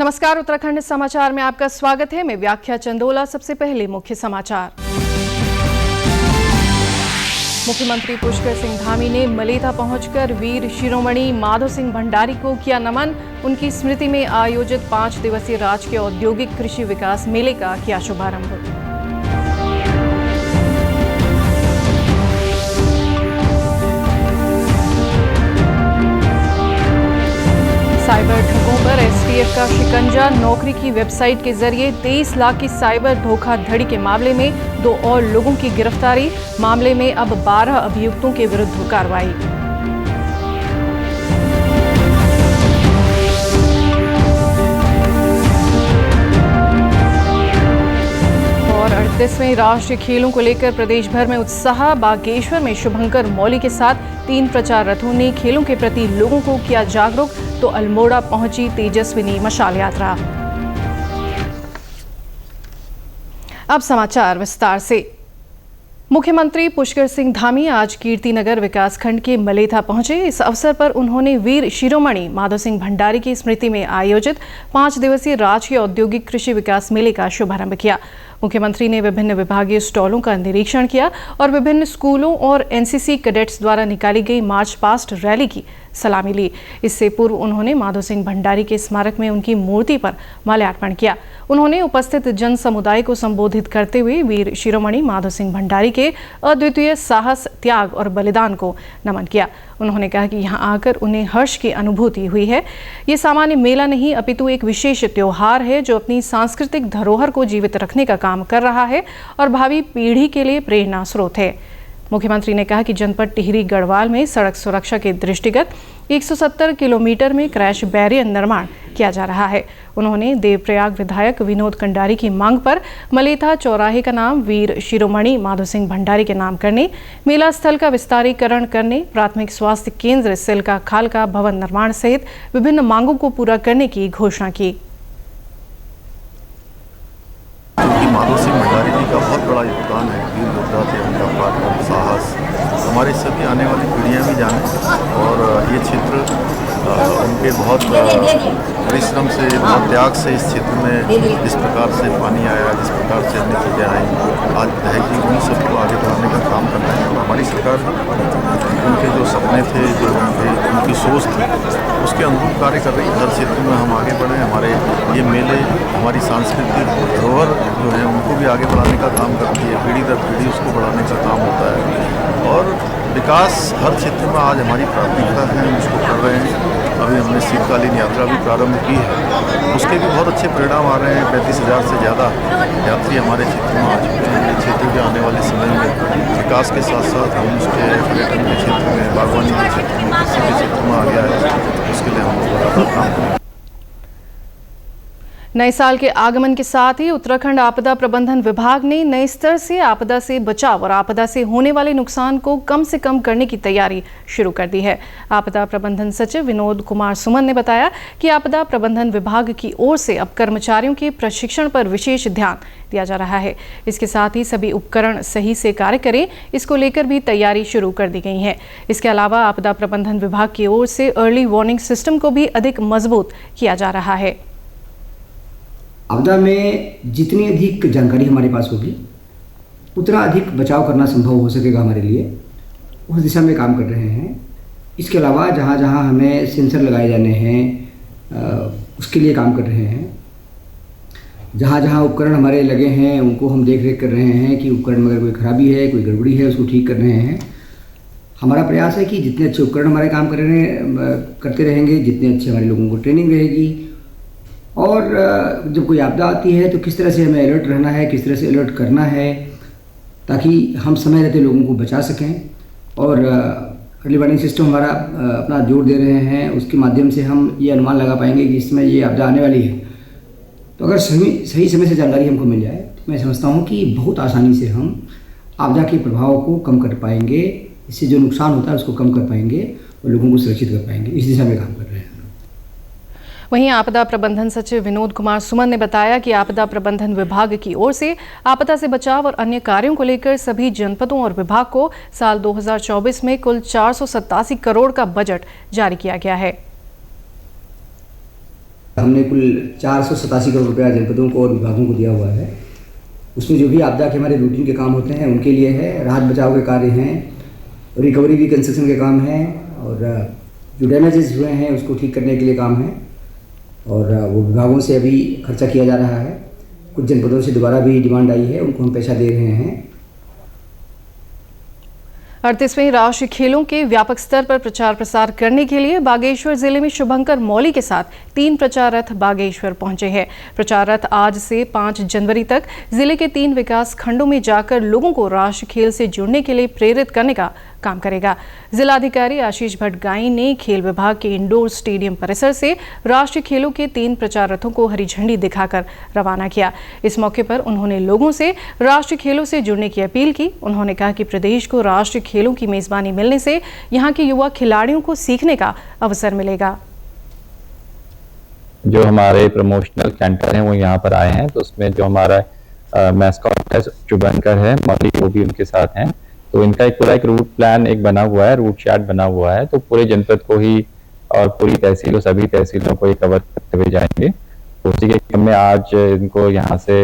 नमस्कार, उत्तराखंड समाचार में आपका स्वागत है। मैं व्याख्या चंदोला। सबसे पहले मुख्य समाचार। मुख्यमंत्री पुष्कर सिंह धामी ने मलेथा पहुंचकर वीर शिरोमणि माधो सिंह भंडारी को किया नमन। उनकी स्मृति में आयोजित 5 दिवसीय राजकीय औद्योगिक कृषि विकास मेले का किया शुभारंभ। साइबर ठगों पर एसटीएफ का शिकंजा। नौकरी की वेबसाइट के जरिए 23 लाख की साइबर धोखाधड़ी के मामले में 2 और लोगों की गिरफ्तारी। मामले में अब 12 अभियुक्तों के विरुद्ध कार्रवाई। और 38वें राष्ट्रीय खेलों को लेकर प्रदेश भर में उत्साह। बागेश्वर में शुभंकर मौली के साथ 3 प्रचार रथों ने खेलों के प्रति लोगों को किया जागरूक, तो अल्मोड़ा पहुंची तेजस्विनी मशाल यात्रा। अब समाचार विस्तार से। मुख्यमंत्री पुष्कर सिंह धामी आज कीर्तिनगर विकासखंड के मलेथा पहुंचे। इस अवसर पर उन्होंने वीर शिरोमणि माधो सिंह भंडारी की स्मृति में आयोजित 5 दिवसीय राजकीय औद्योगिक कृषि विकास मेले का शुभारंभ किया। मुख्यमंत्री ने विभिन्न विभागीय स्टॉलों का निरीक्षण किया और विभिन्न स्कूलों और एनसीसी कैडेट्स द्वारा निकाली गई मार्च पास्ट रैली की सलामी ली। इससे पूर्व उन्होंने माधो सिंह भंडारी के स्मारक में उनकी मूर्ति पर माल्यार्पण किया। उन्होंने उपस्थित जन समुदाय को संबोधित करते हुए वीर शिरोमणि माधो सिंह भंडारी के अद्वितीय साहस, त्याग और बलिदान को नमन किया। उन्होंने कहा कि यहाँ आकर उन्हें हर्ष की अनुभूति हुई है। ये सामान्य मेला नहीं अपितु एक विशेष त्योहार है जो अपनी सांस्कृतिक धरोहर को जीवित रखने का काम कर रहा है और भावी पीढ़ी के लिए प्रेरणा स्रोत है। मुख्यमंत्री ने कहा कि जनपद टिहरी गढ़वाल में सड़क सुरक्षा के दृष्टिगत 170 किलोमीटर में क्रैश बैरियर निर्माण किया जा रहा है। उन्होंने देवप्रयाग विधायक विनोद कंडारी की मांग पर मलेथा चौराहे का नाम वीर शिरोमणि माधो सिंह भंडारी के नाम करने, मेला स्थल का विस्तारीकरण करने, प्राथमिक स्वास्थ्य केंद्र सिल्का खाल का भवन निर्माण सहित विभिन्न मांगों को पूरा करने की घोषणा की। माधो सिंह भंडारी जी का बहुत बड़ा योगदान है। वीर योद्धा थे, उनका पराक्रम, साहस हमारे सभी आने वाली पीढ़ियाँ भी जानें। और ये क्षेत्र उनके बहुत परिश्रम से, बहुत त्याग से इस क्षेत्र में जिस प्रकार से पानी आया, जिस प्रकार से अन्य चीज़ें आई, आज है कि उन सबको आगे बढ़ाने का काम करना है। और हमारी सरकार उनके जो सपने थे, जो उनकी सोच थी, उसके अनुरूप कार्य कर रही है। हर क्षेत्र में हम आगे बढ़ें। हमारे ये मेले हमारी सांस्कृतिक धरोहर जो है उनको भी आगे बढ़ाने का काम करती है। पीढ़ी दर पीढ़ी उसको बढ़ाने का काम होता है और विकास हर क्षेत्र में आज हमारी प्राथमिकता है। हम उसको कर रहे हैं। अभी हमने शीतकालीन यात्रा भी प्रारंभ की है, उसके भी बहुत अच्छे परिणाम आ रहे हैं। 35,000 से ज़्यादा यात्री हमारे क्षेत्र में आ चुके हैं। क्षेत्र के आने वाले समय में विकास के साथ साथ होम स्टे, पर्यटन के क्षेत्र में, बागवानी के क्षेत्र में, कृषि के क्षेत्र में आ गया है। उसके लिए हम लगातार काम करें। नए साल के आगमन के साथ ही उत्तराखंड आपदा प्रबंधन विभाग ने नए स्तर से आपदा से बचाव और आपदा से होने वाले नुकसान को कम से कम करने की तैयारी शुरू कर दी है। आपदा प्रबंधन सचिव विनोद कुमार सुमन ने बताया कि आपदा प्रबंधन विभाग की ओर से अब कर्मचारियों के प्रशिक्षण पर विशेष ध्यान दिया जा रहा है। इसके साथ ही सभी उपकरण सही से कार्य करें, इसको लेकर भी तैयारी शुरू कर दी गई है। इसके अलावा आपदा प्रबंधन विभाग की ओर से अर्ली वार्निंग सिस्टम को भी अधिक मजबूत किया जा रहा है। आपदा में जितनी अधिक जानकारी हमारे पास होगी उतना अधिक बचाव करना संभव हो सकेगा हमारे लिए। उस दिशा में काम कर रहे हैं। इसके अलावा जहाँ जहाँ हमें सेंसर लगाए जाने हैं उसके लिए काम कर रहे हैं। जहाँ जहाँ उपकरण हमारे लगे हैं उनको हम देख रेख कर रहे हैं कि उपकरण में अगर कोई खराबी है, कोई गड़बड़ी है, उसको ठीक कर रहे हैं। हमारा प्रयास है कि जितने अच्छे उपकरण हमारे काम करते रहेंगे, जितने अच्छे हमारे लोगों को ट्रेनिंग रहेगी और जब कोई आपदा आती है तो किस तरह से हमें अलर्ट रहना है, किस तरह से अलर्ट करना है ताकि हम समय रहते लोगों को बचा सकें। और अर्ली वार्निंग सिस्टम हमारा अपना जोर दे रहे हैं, उसके माध्यम से हम ये अनुमान लगा पाएंगे कि इसमें ये आपदा आने वाली है। तो अगर सही समय से जानकारी हमको मिल जाए तो मैं समझता हूँ कि बहुत आसानी से हम आपदा के प्रभाव को कम कर पाएंगे। इससे जो नुकसान होता है उसको कम कर पाएंगे और लोगों को सुरक्षित कर पाएंगे। इस दिशा में काम कर रहे हैं। वहीं आपदा प्रबंधन सचिव विनोद कुमार सुमन ने बताया कि आपदा प्रबंधन विभाग की ओर से आपदा से बचाव और अन्य कार्यों को लेकर सभी जनपदों और विभाग को साल 2024 में कुल 487 करोड़ का बजट जारी किया गया है। हमने कुल 487 करोड़ रुपया जनपदों को और विभागों को दिया हुआ है। उसमें जो भी आपदा के हमारे रूटीन के काम होते हैं उनके लिए है, राहत बचाव के कार्य हैं, रिकवरी भी कंस्ट्रक्शन के काम हैं, और जो डैमेजेस हुए हैं उसको ठीक करने के लिए काम है, और वो विभागों से अभी खर्चा किया जा रहा है। कुछ जनपदों से दोबारा भी डिमांड आई है, उनको हम पैसा दे रहे हैं। 38वें राष्ट्रीय खेलों के व्यापक स्तर पर प्रचार प्रसार करने के लिए बागेश्वर जिले में शुभंकर मौली के साथ 3 प्रचार रथ बागेश्वर पहुंचे हैं। प्रचार रथ आज से 5 जनवरी तक जिले के 3 विकास खंडों में जाकर लोगों को राष्ट्रीय खेल से जुड़ने के लिए प्रेरित करने का काम करेगा। जिलाधिकारी आशीष भट्टगाई ने खेल विभाग के इंडोर स्टेडियम परिसर से राष्ट्रीय खेलों के 3 प्रचार रथों को हरी झंडी दिखाकर रवाना किया। इस मौके पर उन्होंने लोगों से राष्ट्रीय खेलों से जुड़ने की अपील की। उन्होंने कहा कि प्रदेश को राष्ट्रीय खेलों की मेजबानी मिलने से यहाँ के युवा खिलाड़ियों को सीखने का अवसर मिलेगा। जो हमारे प्रमोशनल कैंटर हैं वो यहाँ पर आए हैं, तो उसमें जो हमारा मैस्कॉट है शुभंकर है मौली, वो भी उनके साथ हैं। तो इनका पूरा एक रूट प्लान एक बना हुआ है, रूट चार्ट बना हुआ है, तो पूरे जनपद को ही और पूरी तहसीलों सभी तहसीलों को कवर करते हुए जाएंगे। तो उसी के क्रम में आज इनको यहाँ से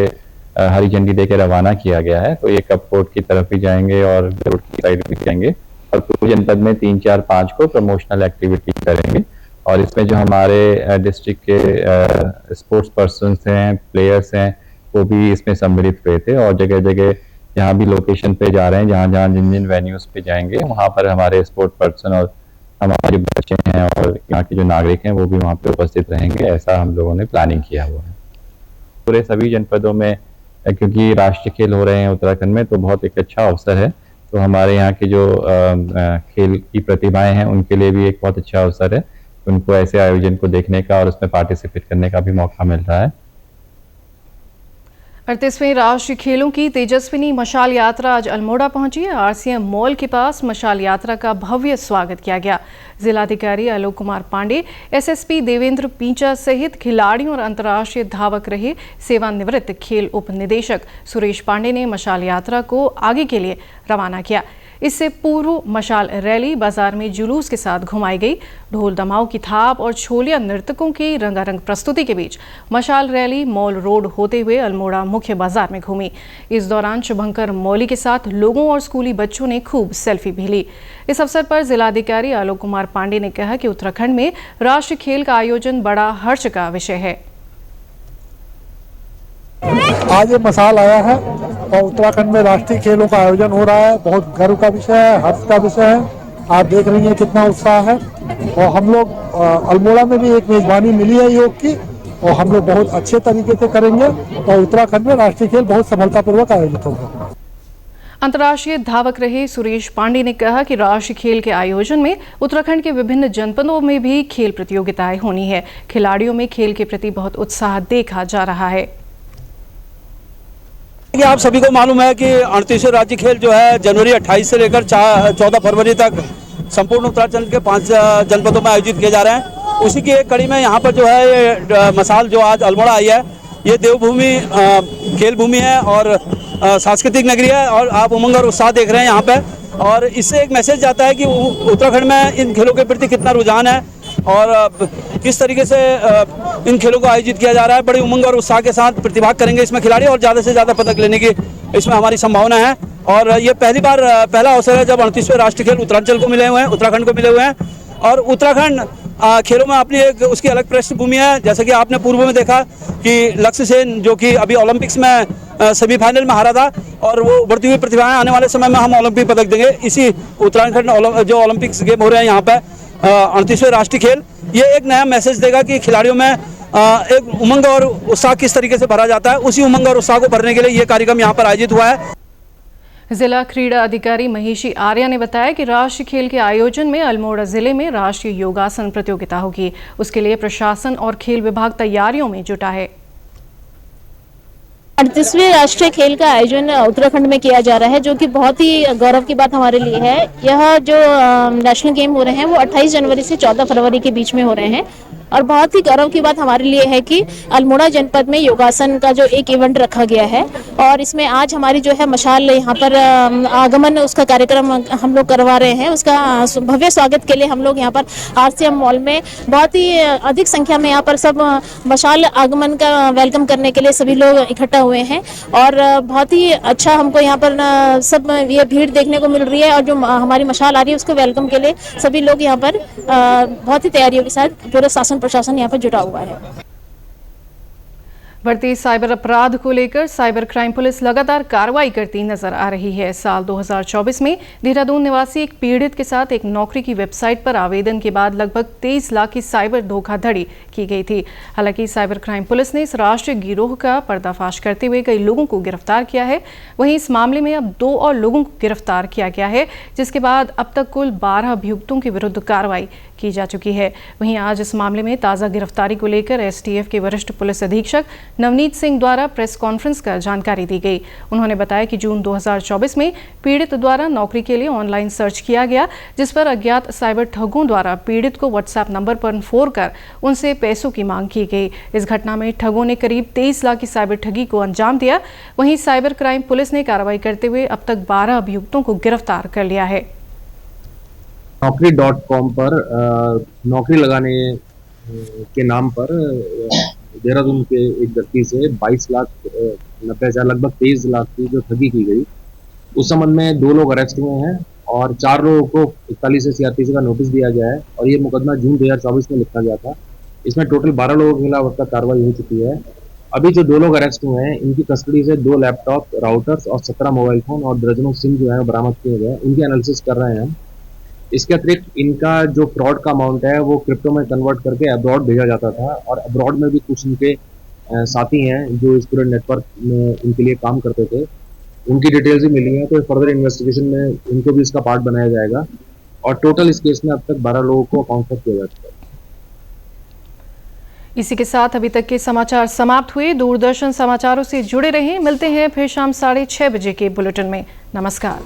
हरी झंडी देके रवाना किया गया है। तो ये कपकोट की तरफ भी जाएंगे और रोड की साइड भी जाएंगे, और पूरे जनपद में 3, 4, 5 को प्रमोशनल एक्टिविटी करेंगे। और इसमें जो हमारे डिस्ट्रिक्ट के स्पोर्ट्स पर्सन हैं, प्लेयर्स हैं, वो भी इसमें सम्मिलित हुए थे। और जगह जगह जहाँ भी लोकेशन पे जा रहे हैं, जहाँ जिन वेन्यूज पे जाएंगे, वहाँ पर हमारे स्पोर्ट्स पर्सन और हमारे बच्चे हैं और यहाँ के जो नागरिक हैं वो भी वहाँ पे उपस्थित रहेंगे। ऐसा हम लोगों ने प्लानिंग किया हुआ है। पूरे सभी जनपदों में क्योंकि राष्ट्रीय खेल हो रहे हैं उत्तराखंड में, तो बहुत एक अच्छा अवसर है। तो हमारे यहाँ की जो खेल की प्रतिभाएं हैं उनके लिए भी एक बहुत अच्छा अवसर है। उनको ऐसे आयोजन को देखने का और उसमें पार्टिसिपेट करने का भी मौका मिल रहा है। 38वें राष्ट्रीय खेलों की तेजस्विनी मशाल यात्रा आज अल्मोड़ा पहुंची। आरसीएम मॉल के पास मशाल यात्रा का भव्य स्वागत किया गया। जिलाधिकारी आलोक कुमार पांडे, एसएसपी देवेंद्र पींचा सहित खिलाड़ियों और अंतर्राष्ट्रीय धावक रहे सेवानिवृत्त खेल उप निदेशक सुरेश पांडे ने मशाल यात्रा को आगे के लिए रवाना किया। इससे पूर्व मशाल रैली बाजार में जुलूस के साथ घुमाई गई। ढोल दमाऊ की थाप और छोलिया नर्तकों की रंगारंग प्रस्तुति के बीच मशाल रैली मॉल रोड होते हुए अल्मोड़ा मुख्य बाजार में घूमी। इस दौरान शुभंकर मौली के साथ लोगों और स्कूली बच्चों ने खूब सेल्फी भी ली। इस अवसर पर जिलाधिकारी आलोक कुमार पांडे ने कहा कि उत्तराखंड में राष्ट्रीय खेल का आयोजन बड़ा हर्ष का विषय है। आज ये मसाल आया है और उत्तराखंड में राष्ट्रीय खेलों का आयोजन हो रहा है। बहुत गर्व का विषय है, हर्ष का विषय है। आप देख रही हैं कितना उत्साह है। और हम लोग अल्मोड़ा में भी एक मेजबानी मिली है योग की, और हम लोग बहुत अच्छे तरीके से करेंगे और उत्तराखंड में राष्ट्रीय खेल बहुत सफलतापूर्वक आयोजित होगा। अंतर्राष्ट्रीय धावक रहे सुरेश पांडे ने कहा कि राष्ट्रीय खेल के आयोजन में उत्तराखंड के विभिन्न जनपदों में भी खेल प्रतियोगिताएं होनी है। खिलाड़ियों में खेल के प्रति बहुत उत्साह देखा जा रहा है। आप सभी को मालूम है कि 38वें राज्य खेल जो है जनवरी 28 से लेकर 14 फरवरी तक संपूर्ण उत्तराखंड के 5 जनपदों में आयोजित किए जा रहे हैं। उसी की एक कड़ी में यहाँ पर जो है ये मसाल जो आज अल्मोड़ा आई है, ये देवभूमि खेल भूमि है और सांस्कृतिक नगरी है। और आप उमंग और उत्साह देख रहे हैं यहाँ पे, और इससे एक मैसेज जाता है कि उत्तराखंड में इन खेलों के प्रति कितना रुझान है और किस तरीके से इन खेलों को आयोजित किया जा रहा है। बड़ी उमंग और उत्साह के साथ प्रतिभाग करेंगे इसमें खिलाड़ी और ज़्यादा से ज़्यादा पदक लेने की इसमें हमारी संभावना है। और ये पहला अवसर है जब 38वें राष्ट्रीय खेल उत्तरांचल को मिले हुए हैं, उत्तराखंड को मिले हुए हैं। और उत्तराखंड खेलों में अपनी एक उसकी अलग पृष्ठभूमि है। जैसे कि आपने पूर्व में देखा कि लक्ष्य सेन जो कि अभी ओलंपिक्स में सेमीफाइनल में हारा था, और वो उभरती हुई प्रतिभाएं आने वाले समय में हम ओलंपिक पदक देंगे। इसी उत्तराखंड जो ओलंपिक्स गेम हो रहे हैं यहाँ पे 38वें राष्ट्रीय खेल, ये एक नया मैसेज देगा कि खिलाड़ियों में एक उमंग और उत्साह किस तरीके से भरा जाता है। उसी उमंग और उत्साह को भरने के लिए ये कार्यक्रम यहाँ पर आयोजित हुआ है। जिला क्रीड़ा अधिकारी महिषी आर्या ने बताया कि राष्ट्रीय खेल के आयोजन में अल्मोड़ा जिले में राष्ट्रीय योगासन प्रतियोगिता होगी। उसके लिए प्रशासन और खेल विभाग तैयारियों में जुटा है। 38वें राष्ट्रीय खेल का आयोजन उत्तराखंड में किया जा रहा है, जो कि बहुत ही गौरव की बात हमारे लिए है। यह जो नेशनल गेम हो रहे हैं वो 28 जनवरी से 14 फरवरी के बीच में हो रहे हैं। और बहुत ही गौरव की बात हमारे लिए है कि अल्मोड़ा जनपद में योगासन का जो एक इवेंट रखा गया है और इसमें आज हमारी जो है मशाल यहाँ पर आगमन उसका कार्यक्रम हम लोग करवा रहे हैं। उसका भव्य स्वागत के लिए हम लोग यहाँ पर RCM मॉल में बहुत ही अधिक संख्या में यहाँ पर सब मशाल आगमन का वेलकम करने के लिए सभी लोग इकट्ठा हुए हैं और बहुत ही अच्छा हमको यहाँ पर सब ये भीड़ देखने को मिल रही है और जो हमारी मशाल आ रही है उसको वेलकम के लिए सभी लोग यहाँ पर बहुत ही तैयारियों के साथ पूरा शासन प्रशासन यहाँ पर जुटा हुआ है। बढ़ती साइबर अपराध को लेकर साइबर क्राइम पुलिस लगातार कार्रवाई करती नजर आ रही है। साल 2024 में देहरादून निवासी एक पीड़ित के साथ एक नौकरी की वेबसाइट पर आवेदन के बाद लगभग 23 लाख की साइबर धोखाधड़ी की गई थी। हालांकि साइबर क्राइम पुलिस ने इस राष्ट्रीय गिरोह का पर्दाफाश करते हुए कई लोगों को गिरफ्तार किया है। वहीं इस मामले में अब 2 और लोगों को गिरफ्तार किया गया है, जिसके बाद अब तक कुल 12 अभियुक्तों के विरुद्ध कार्रवाई की जा चुकी है। वहीं आज इस मामले में ताज़ा गिरफ्तारी को लेकर STF के वरिष्ठ पुलिस अधीक्षक नवनीत सिंह द्वारा प्रेस कॉन्फ्रेंस कर जानकारी दी गई। उन्होंने बताया कि जून 2024 में पीड़ित द्वारा नौकरी के लिए ऑनलाइन सर्च किया गया, जिस पर अज्ञात साइबर ठगों द्वारा पीड़ित को WhatsApp नंबर पर फोन कर उनसे पैसों की मांग की गई। इस घटना में ठगों ने करीब 23 लाख की साइबर ठगी को अंजाम दिया। वहीं साइबर क्राइम पुलिस ने कार्रवाई करते हुए अब तक 12 अभियुक्तों को गिरफ्तार कर लिया है। Naukri.com पर नौकरी लगाने के नाम पर देहरादून के एक व्यक्ति से 22,90,000 लगभग 23 लाख की जो ठगी की गई, उस संबंध में 2 लोग अरेस्ट हुए हैं और 4 लोगों को 41 से CRPC का नोटिस दिया गया है और ये मुकदमा जून 2024 में लिखा गया था। इसमें टोटल 12 लोगों के खिलाफ अब तक कार्रवाई हो चुकी है। अभी जो 2 लोग अरेस्ट हुए हैं, इनकी कस्टडी से 2 लैपटॉप, राउटर्स और 17 मोबाइल फोन और दर्जनों सिम जो है बरामद किए गए। उनकी एनालिसिस कर रहे हैं। इसके अतिरिक्त इनका जो फ्रॉड का अमाउंट है वो क्रिप्टो में कन्वर्ट करके अब्रॉड भेजा जाता था और अब्रॉड में भी कुछ इनके साथी हैं जो इस पूरे नेटवर्क में इनके लिए काम करते थे। उनकी डिटेल्स भी मिली हैं, तो फर्दर इन्वेस्टिगेशन में इनको भी इसका पार्ट बनाया जाएगा और टोटल इस केस में अब तक 12 लोगों को अकाउंट किया जा चुका है। इसी के साथ अभी तक के समाचार समाप्त हुए। दूरदर्शन समाचारों से जुड़े रहें। मिलते हैं फिर शाम 6:30 बजे के बुलेटिन में। नमस्कार।